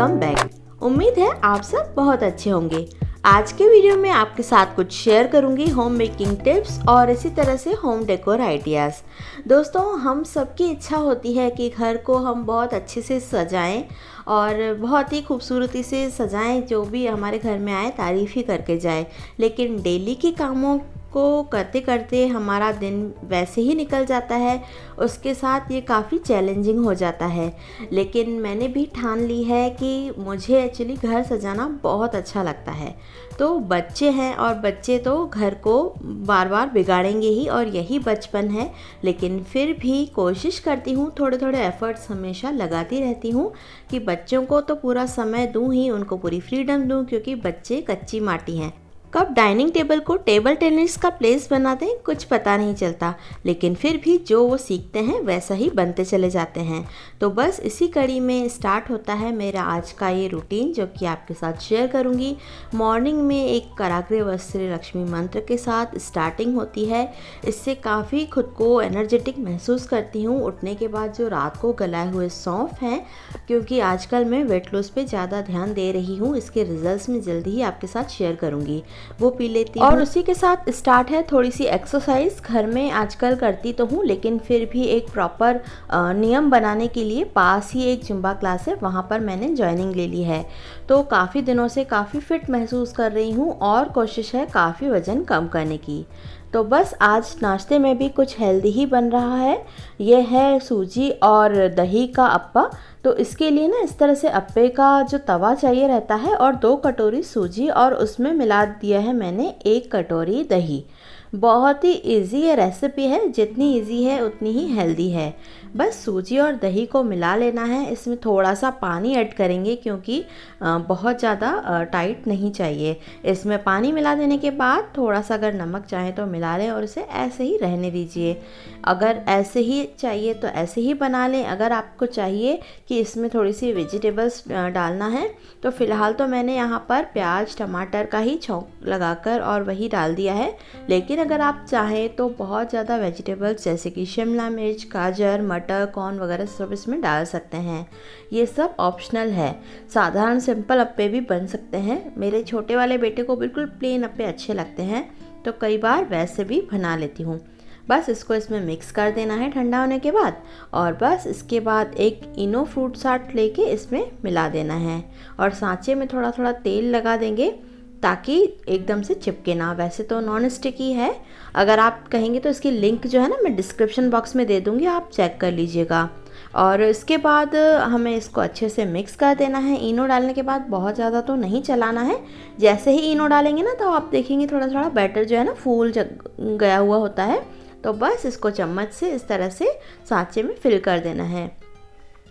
Welcome back. उम्मीद है आप सब बहुत अच्छे होंगे। आज के वीडियो में आपके साथ कुछ शेयर करूंगी होम मेकिंग टिप्स और इसी तरह से होम डेकोर आइडियाज़। दोस्तों, हम सबकी इच्छा होती है कि घर को हम बहुत अच्छे से सजाएं और बहुत ही खूबसूरती से सजाएं, जो भी हमारे घर में आए तारीफ़ ही करके जाए। लेकिन डेली के कामों को करते करते हमारा दिन वैसे ही निकल जाता है, उसके साथ ये काफ़ी चैलेंजिंग हो जाता है। लेकिन मैंने भी ठान ली है कि मुझे एक्चुअली घर सजाना बहुत अच्छा लगता है। तो बच्चे हैं और बच्चे तो घर को बार बार बिगाड़ेंगे ही, और यही बचपन है। लेकिन फिर भी कोशिश करती हूँ, थोड़े थोड़े एफ़र्ट्स हमेशा लगाती रहती हूँ कि बच्चों को तो पूरा समय दूँ ही, उनको पूरी फ्रीडम दूँ, क्योंकि बच्चे कच्ची माटी हैं। कब डाइनिंग टेबल को टेबल टेनिस का प्लेस बना दें कुछ पता नहीं चलता, लेकिन फिर भी जो वो सीखते हैं वैसा ही बनते चले जाते हैं। तो बस इसी कड़ी में स्टार्ट होता है मेरा आज का ये रूटीन, जो कि आपके साथ शेयर करूंगी। मॉर्निंग में एक कराग्रे वस्त्रे लक्ष्मी मंत्र के साथ स्टार्टिंग होती है। इससे काफ़ी खुद को एनर्जेटिक महसूस करती हूँ। उठने के बाद जो रात को गलाए हुए सौंफ हैं, क्योंकि आजकल मैं वेट लॉस पे ज़्यादा ध्यान दे रही हूँ, इसके रिजल्ट्स में जल्दी ही आपके साथ शेयर करूँगी, वो पी लेती हूँ। और उसी के साथ स्टार्ट है थोड़ी सी एक्सरसाइज। घर में आजकल करती तो हूँ, लेकिन फिर भी एक प्रॉपर नियम बनाने के लिए पास ही एक जुम्बा क्लास है, वहाँ पर मैंने ज्वाइनिंग ले ली है। तो काफ़ी दिनों से काफ़ी फिट महसूस कर रही हूँ और कोशिश है काफ़ी वज़न कम करने की। तो बस आज नाश्ते में भी कुछ हेल्दी ही बन रहा है। ये है सूजी और दही का अप्पा। तो इसके लिए ना इस तरह से अप्पे का जो तवा चाहिए रहता है, और 2 कटोरी सूजी, और उसमें मिला दिया है मैंने 1 कटोरी दही। बहुत ही इजी ये रेसिपी है, जितनी इजी है उतनी ही हेल्दी है। बस सूजी और दही को मिला लेना है। इसमें थोड़ा सा पानी ऐड करेंगे, क्योंकि बहुत ज़्यादा टाइट नहीं चाहिए। इसमें पानी मिला देने के बाद थोड़ा सा अगर नमक चाहे तो मिला लें, और इसे ऐसे ही रहने दीजिए। अगर ऐसे ही चाहिए तो ऐसे ही बना लें। अगर आपको चाहिए कि इसमें थोड़ी सी वेजिटेबल्स डालना है, तो फ़िलहाल तो मैंने यहाँ पर प्याज टमाटर का ही छौंक लगाकर और वही डाल दिया है। लेकिन अगर आप चाहें तो बहुत ज़्यादा वेजिटेबल्स जैसे कि शिमला मिर्च, गाजर, मटर, कॉर्न वगैरह सब इसमें डाल सकते हैं। ये सब ऑप्शनल है। साधारण सिंपल अप्पे भी बन सकते हैं। मेरे छोटे वाले बेटे को बिल्कुल प्लेन अप्पे अच्छे लगते हैं, तो कई बार वैसे भी बना लेती हूँ। बस इसको इसमें मिक्स कर देना है ठंडा होने के बाद, और बस इसके बाद एक इनो फ्रूट चाट लेके इसमें मिला देना है, और सांचे में थोड़ा थोड़ा तेल लगा देंगे ताकि एकदम से चिपके ना। वैसे तो नॉन स्टिकी है। अगर आप कहेंगे तो इसकी लिंक जो है ना मैं डिस्क्रिप्शन बॉक्स में दे दूँगी, आप चेक कर लीजिएगा। और इसके बाद हमें इसको अच्छे से मिक्स कर देना है। इनो डालने के बाद बहुत ज़्यादा तो नहीं चलाना है। जैसे ही इनो डालेंगे ना, तो आप देखेंगे थोड़ा थोड़ा बैटर जो है ना फूल गया हुआ होता है। तो बस इसको चम्मच से इस तरह से सांचे में फिल कर देना है।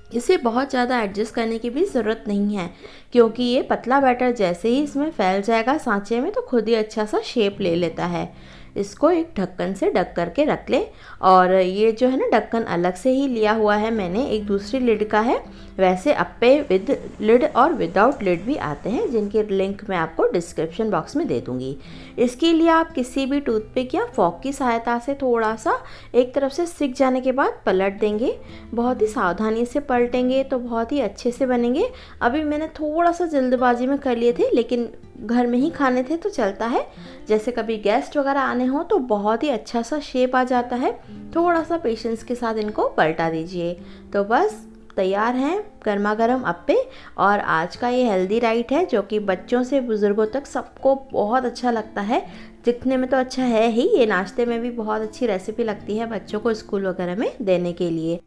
इसे बहुत ज़्यादा एडजस्ट करने की भी ज़रूरत नहीं है, क्योंकि ये पतला बैटर जैसे ही इसमें फैल जाएगा सांचे में, तो खुद ही अच्छा सा शेप ले लेता है। इसको एक ढक्कन से ढक करके रख लें। और ये जो है ना ढक्कन अलग से ही लिया हुआ है मैंने, एक दूसरी लिड का है। वैसे अप्पे विद लिड और विदाउट लिड भी आते हैं, जिनकी लिंक मैं आपको डिस्क्रिप्शन बॉक्स में दे दूँगी। इसके लिए आप किसी भी टूथपिक या फॉक की सहायता से थोड़ा सा एक तरफ से सिक जाने के बाद पलट देंगे। बहुत ही सावधानी से पलटेंगे तो बहुत ही अच्छे से बनेंगे। अभी मैंने थोड़ा सा जल्दबाजी में कर लिए थे, लेकिन घर में ही खाने थे तो चलता है। जैसे कभी गेस्ट वगैरह आने हो तो बहुत ही अच्छा सा शेप आ जाता है। थोड़ा सा पेशेंस के साथ इनको पलटा दीजिए। तो बस तैयार हैं गर्मा गर्म अप्पे। और आज का ये हेल्दी राइट है, जो कि बच्चों से बुज़ुर्गों तक सबको बहुत अच्छा लगता है। दिखने में तो अच्छा है ही, ये नाश्ते में भी बहुत अच्छी रेसिपी लगती है बच्चों को स्कूल वगैरह में देने के लिए।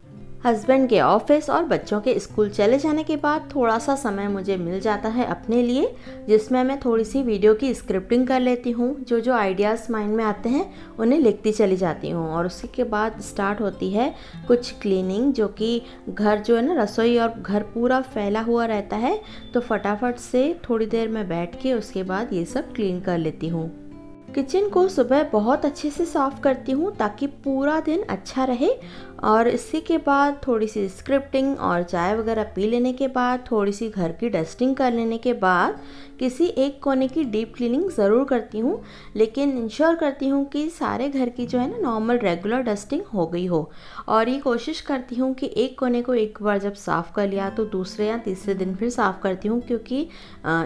हस्बैंड के ऑफिस और बच्चों के स्कूल चले जाने के बाद थोड़ा सा समय मुझे मिल जाता है अपने लिए, जिसमें मैं थोड़ी सी वीडियो की स्क्रिप्टिंग कर लेती हूँ। जो आइडियाज़ माइंड में आते हैं उन्हें लिखती चली जाती हूँ। और उसी के बाद स्टार्ट होती है कुछ क्लीनिंग, जो कि घर जो है ना रसोई और घर पूरा फैला हुआ रहता है। तो फटाफट से थोड़ी देर में बैठ के उसके बाद ये सब क्लीन कर लेती हूँ। किचन को सुबह बहुत अच्छे से साफ़ करती हूँ ताकि पूरा दिन अच्छा रहे। और इसी के बाद थोड़ी सी स्क्रिप्टिंग और चाय वगैरह पी लेने के बाद, थोड़ी सी घर की डस्टिंग कर लेने के बाद किसी एक कोने की डीप क्लीनिंग ज़रूर करती हूँ, लेकिन इंश्योर करती हूँ कि सारे घर की जो है ना नॉर्मल रेगुलर डस्टिंग हो गई हो। और ये कोशिश करती हूँ कि एक कोने को एक बार जब साफ़ कर लिया तो दूसरे या तीसरे दिन फिर साफ़ करती हूँ, क्योंकि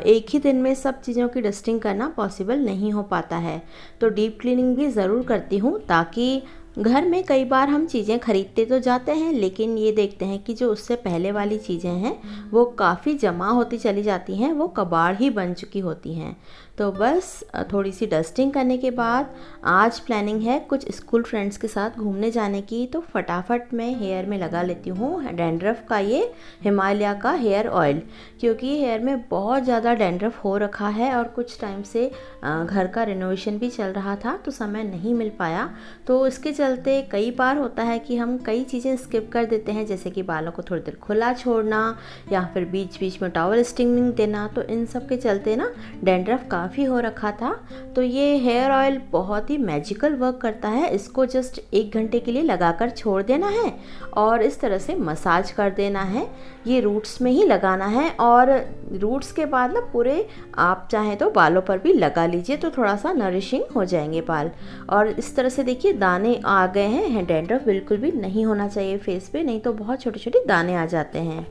एक ही दिन में सब चीज़ों की डस्टिंग करना पॉसिबल नहीं हो पाता है। तो डीप क्लीनिंग भी ज़रूर करती हूँ, ताकि घर में कई बार हम चीज़ें खरीदते तो जाते हैं, लेकिन ये देखते हैं कि जो उससे पहले वाली चीज़ें हैं वो काफ़ी जमा होती चली जाती हैं, वो कबाड़ ही बन चुकी होती हैं। तो बस थोड़ी सी डस्टिंग करने के बाद आज प्लानिंग है कुछ स्कूल फ्रेंड्स के साथ घूमने जाने की, तो फटाफट मैं हेयर में लगा लेती हूँ डैंड्रफ का ये हिमालय का हेयर ऑयल, क्योंकि हेयर में बहुत ज़्यादा डैंड्रफ हो रखा है और कुछ टाइम से घर का रिनोवेशन भी चल रहा था तो समय नहीं मिल पाया। तो इसके चलते कई बार होता है कि हम कई चीज़ें स्किप कर देते हैं, जैसे कि बालों को थोड़ी देर खुला छोड़ना या फिर बीच बीच में टॉवल स्टिंगिंग देना। तो इन सब के चलते ना डैंड्रफ काफ़ी हो रखा था। तो ये हेयर ऑयल बहुत ही मैजिकल वर्क करता है। इसको जस्ट 1 घंटे के लिए लगाकर छोड़ देना है और इस तरह से मसाज कर देना है। ये रूट्स में ही लगाना है और रूट्स के बाद ना पूरे आप चाहें तो बालों पर भी लगा लीजिए, तो थोड़ा सा नरिशिंग हो जाएंगे बाल। और इस तरह से देखिए दाने आ गए हैं। डैंड्रफ बिल्कुल भी नहीं होना चाहिए फेस पे, नहीं तो बहुत छोटे छोटे दाने आ जाते हैं।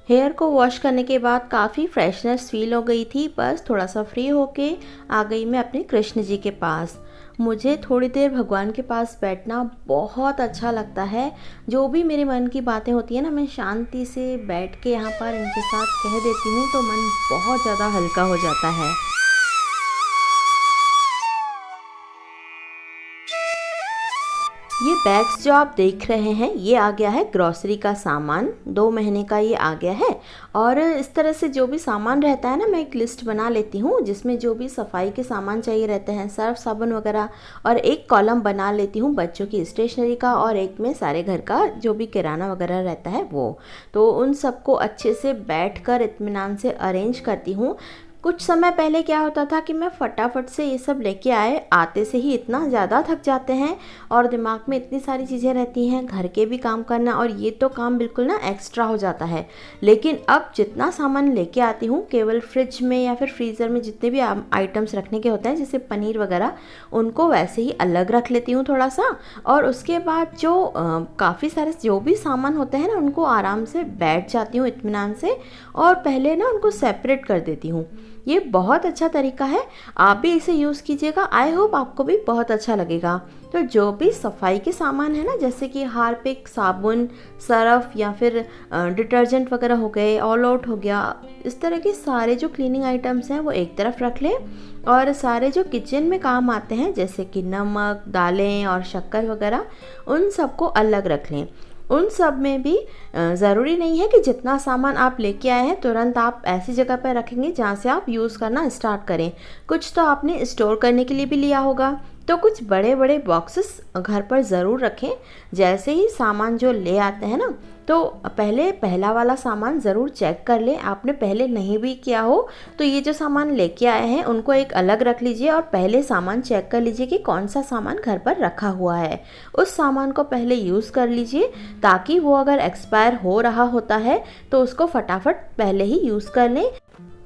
हेयर को वॉश करने के बाद काफ़ी फ्रेशनेस फील हो गई थी, बस थोड़ा सा फ्री होके आ गई मैं अपने कृष्ण जी के पास। मुझे थोड़ी देर भगवान के पास बैठना बहुत अच्छा लगता है। जो भी मेरे मन की बातें होती हैं ना, मैं शांति से बैठ के यहाँ पर इनके साथ कह देती हूँ तो मन बहुत ज़्यादा हल्का हो जाता है। ये बैग्स जो आप देख रहे हैं ये आ गया है ग्रॉसरी का सामान, 2 महीने का ये आ गया है। और इस तरह से जो भी सामान रहता है ना, मैं एक लिस्ट बना लेती हूँ जिसमें जो भी सफाई के सामान चाहिए रहते हैं, सर्फ साबुन वगैरह, और एक कॉलम बना लेती हूँ बच्चों की स्टेशनरी का, और एक में सारे घर का जो भी किराना वगैरह रहता है वो। तो उन सबको अच्छे से बैठ कर इत्मीनान से अरेंज करती हूँ। कुछ समय पहले क्या होता था कि मैं फटाफट से ये सब लेके आते से ही इतना ज़्यादा थक जाते हैं और दिमाग में इतनी सारी चीज़ें रहती हैं, घर के भी काम करना, और ये तो काम बिल्कुल ना एक्स्ट्रा हो जाता है। लेकिन अब जितना सामान लेके आती हूँ, केवल फ्रिज में या फिर फ्रीज़र में जितने भी आइटम्स रखने के होते हैं जैसे पनीर वगैरह, उनको वैसे ही अलग रख लेती हूँ थोड़ा सा। और उसके बाद जो काफ़ी सारे जो भी सामान होते हैं ना, उनको आराम से बैठ जाती हूँ इत्मीनान से और पहले ना उनको सेपरेट कर देती हूँ। ये बहुत अच्छा तरीका है, आप भी इसे यूज़ कीजिएगा। आई होप आपको भी बहुत अच्छा लगेगा। तो जो भी सफाई के सामान है ना, जैसे कि हार्पिक, साबुन, सरफ या फिर डिटर्जेंट वगैरह हो गए, ऑल आउट हो गया, इस तरह के सारे जो क्लीनिंग आइटम्स हैं वो एक तरफ रख लें। और सारे जो किचन में काम आते हैं जैसे कि नमक, दालें और शक्कर वगैरह, उन सबको अलग रख लें। उन सब में भी ज़रूरी नहीं है कि जितना सामान आप लेके आए हैं तुरंत आप ऐसी जगह पर रखेंगे जहाँ से आप यूज़ करना स्टार्ट करें। कुछ तो आपने स्टोर करने के लिए भी लिया होगा, तो कुछ बड़े बड़े बॉक्सेस घर पर ज़रूर रखें। जैसे ही सामान जो ले आते हैं ना, तो पहले पहला वाला सामान ज़रूर चेक कर लें। आपने पहले नहीं भी किया हो तो ये जो सामान लेके आए हैं उनको एक अलग रख लीजिए और पहले सामान चेक कर लीजिए कि कौन सा सामान घर पर रखा हुआ है। उस सामान को पहले यूज़ कर लीजिए, ताकि वो अगर एक्सपायर हो रहा होता है तो उसको फटाफट पहले ही यूज़ कर लें।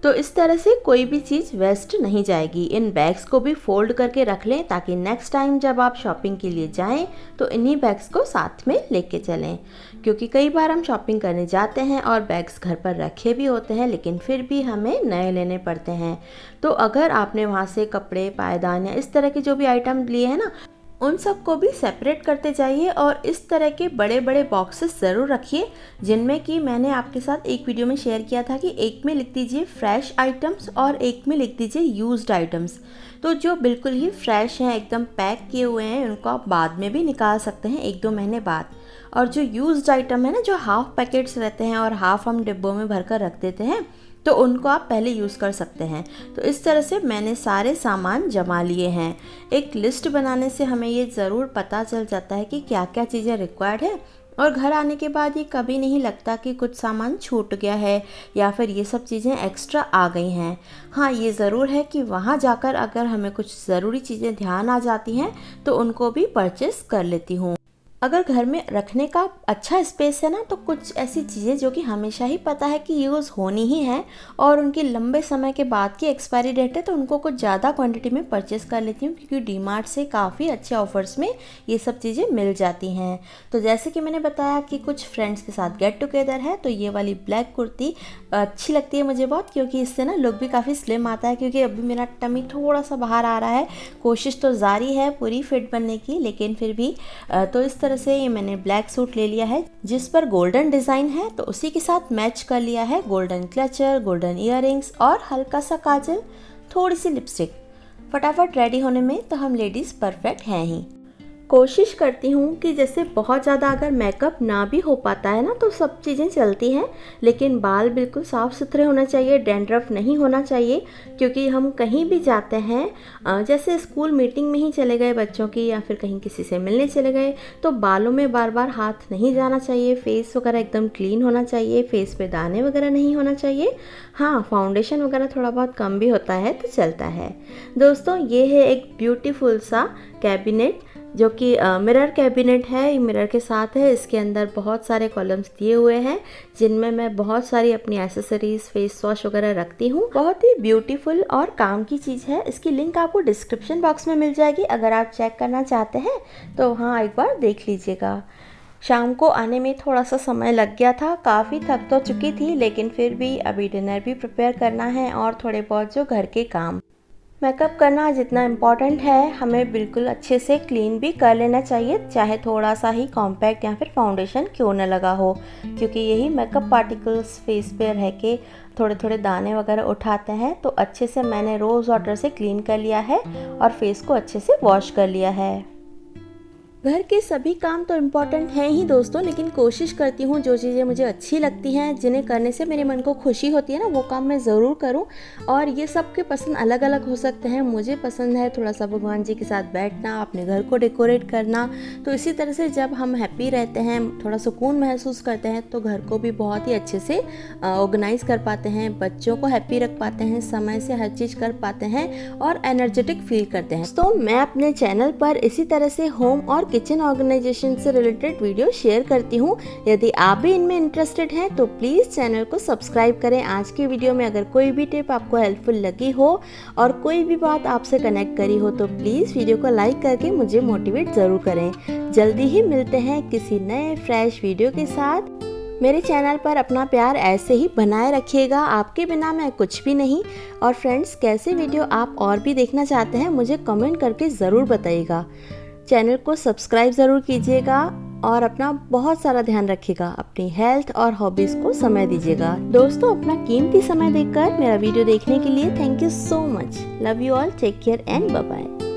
तो इस तरह से कोई भी चीज़ वेस्ट नहीं जाएगी। इन बैग्स को भी फोल्ड करके रख लें ताकि नेक्स्ट टाइम जब आप शॉपिंग के लिए जाएं तो इन्हीं बैग्स को साथ में लेके चलें, क्योंकि कई बार हम शॉपिंग करने जाते हैं और बैग्स घर पर रखे भी होते हैं लेकिन फिर भी हमें नए लेने पड़ते हैं। तो अगर आपने वहाँ से कपड़े, पायदान या इस तरह के जो भी आइटम लिए हैं ना, उन सब को भी सेपरेट करते जाइए और इस तरह के बड़े बड़े बॉक्सेस ज़रूर रखिए, जिनमें कि मैंने आपके साथ एक वीडियो में शेयर किया था कि एक में लिख दीजिए फ्रेश आइटम्स और एक में लिख दीजिए यूज्ड आइटम्स। तो जो बिल्कुल ही फ्रेश हैं, एकदम पैक किए हुए हैं, उनको आप बाद में भी निकाल सकते हैं 1-2 महीने बाद। और जो यूज्ड आइटम है ना, जो हाफ पैकेट्स रहते हैं और हाफ हम डिब्बों में भर कर रख देते हैं, तो उनको आप पहले यूज़ कर सकते हैं। तो इस तरह से मैंने सारे सामान जमा लिए हैं। एक लिस्ट बनाने से हमें ये ज़रूर पता चल जाता है कि क्या क्या चीज़ें रिक्वायर्ड है, और घर आने के बाद ये कभी नहीं लगता कि कुछ सामान छूट गया है या फिर ये सब चीज़ें एक्स्ट्रा आ गई हैं। हाँ, ये ज़रूर है कि वहाँ जाकर अगर हमें कुछ ज़रूरी चीज़ें ध्यान आ जाती हैं तो उनको भी परचेस कर लेती हूँ। अगर घर में रखने का अच्छा स्पेस है ना, तो कुछ ऐसी चीज़ें जो कि हमेशा ही पता है कि यूज़ होनी ही है और उनकी लंबे समय के बाद की एक्सपायरी डेट है, तो उनको कुछ ज़्यादा क्वांटिटी में परचेज़ कर लेती हूँ, क्योंकि डीमार्ट से काफ़ी अच्छे ऑफर्स में ये सब चीज़ें मिल जाती हैं। तो जैसे कि मैंने बताया कि कुछ फ्रेंड्स के साथ गेट टुगेदर है, तो ये वाली ब्लैक कुर्ती अच्छी लगती है मुझे बहुत, क्योंकि इससे ना लुक भी काफ़ी स्लिम आता है। क्योंकि अभी मेरा टमी थोड़ा सा बाहर आ रहा है, कोशिश तो जारी है पूरी फिट बनने की, लेकिन फिर भी तो इस तरह से ये मैंने ब्लैक सूट ले लिया है जिस पर गोल्डन डिज़ाइन है, तो उसी के साथ मैच कर लिया है गोल्डन क्लचर, गोल्डन इयररिंग्स और हल्का सा काजल, थोड़ी सी लिपस्टिक। फटाफट रेडी होने में तो हम लेडीज़ परफेक्ट हैं ही। कोशिश करती हूँ कि जैसे बहुत ज़्यादा अगर मेकअप ना भी हो पाता है ना, तो सब चीज़ें चलती हैं, लेकिन बाल बिल्कुल साफ़ सुथरे होना चाहिए, डैंड्रफ नहीं होना चाहिए। क्योंकि हम कहीं भी जाते हैं, जैसे स्कूल मीटिंग में ही चले गए बच्चों की, या फिर कहीं किसी से मिलने चले गए, तो बालों में बार बार हाथ नहीं जाना चाहिए। फेस वगैरह एकदम क्लीन होना चाहिए, फेस पे दाने वगैरह नहीं होना चाहिए। हाँ, फाउंडेशन वगैरह थोड़ा बहुत कम भी होता है तो चलता है। दोस्तों, ये है एक ब्यूटीफुल सा कैबिनेट, जो कि मिरर कैबिनेट है, मिरर के साथ है। इसके अंदर बहुत सारे कॉलम्स दिए हुए हैं जिनमें मैं बहुत सारी अपनी एसेसरीज, फेस वॉश वगैरह रखती हूँ। बहुत ही ब्यूटीफुल और काम की चीज़ है। इसकी लिंक आपको डिस्क्रिप्शन बॉक्स में मिल जाएगी, अगर आप चेक करना चाहते हैं तो हाँ, एक बार देख लीजिएगा। शाम को आने में थोड़ा सा समय लग गया था, काफ़ी थक तो चुकी थी, लेकिन फिर भी अभी डिनर भी प्रिपेयर करना है और थोड़े बहुत जो घर के काम। मेकअप करना जितना इम्पॉर्टेंट है, हमें बिल्कुल अच्छे से क्लीन भी कर लेना चाहिए, चाहे थोड़ा सा ही कॉम्पैक्ट या फिर फाउंडेशन क्यों न लगा हो, क्योंकि यही मेकअप पार्टिकल्स फेस पे रह के थोड़े थोड़े दाने वगैरह उठाते हैं। तो अच्छे से मैंने रोज़ वाटर से क्लीन कर लिया है और फेस को अच्छे से वॉश कर लिया है। घर के सभी काम तो इम्पॉर्टेंट हैं ही दोस्तों, लेकिन कोशिश करती हूँ जो चीज़ें मुझे अच्छी लगती हैं, जिन्हें करने से मेरे मन को खुशी होती है ना, वो काम मैं ज़रूर करूँ। और ये सबके पसंद अलग अलग हो सकते हैं। मुझे पसंद है थोड़ा सा भगवान जी के साथ बैठना, अपने घर को डेकोरेट करना। तो इसी तरह से जब हम हैप्पी रहते हैं, थोड़ा सुकून महसूस करते हैं, तो घर को भी बहुत ही अच्छे से ऑर्गेनाइज़ कर पाते हैं, बच्चों को हैप्पी रख पाते हैं, समय से हर चीज़ कर पाते हैं और एनर्जेटिक फील करते हैं। तो मैं अपने चैनल पर इसी तरह से होम और किचन ऑर्गेनाइजेशन से रिलेटेड वीडियो शेयर करती हूँ। यदि आप भी इनमें इंटरेस्टेड हैं तो प्लीज़ चैनल को सब्सक्राइब करें। आज की वीडियो में अगर कोई भी टिप आपको हेल्पफुल लगी हो और कोई भी बात आपसे कनेक्ट करी हो, तो प्लीज़ वीडियो को लाइक करके मुझे मोटिवेट ज़रूर करें। जल्दी ही मिलते हैं किसी नए फ्रेश वीडियो के साथ। मेरे चैनल पर अपना प्यार ऐसे ही बनाए रखिएगा, आपके बिना मैं कुछ भी नहीं। और फ्रेंड्स, कैसे वीडियो आप और भी देखना चाहते हैं मुझे कमेंट करके ज़रूर बताइएगा। चैनल को सब्सक्राइब ज़रूर कीजिएगा और अपना बहुत सारा ध्यान रखिएगा। अपनी हेल्थ और हॉबीज़ को समय दीजिएगा। दोस्तों, अपना कीमती समय देकर मेरा वीडियो देखने के लिए thank you so much. Love you all, take care and bye bye.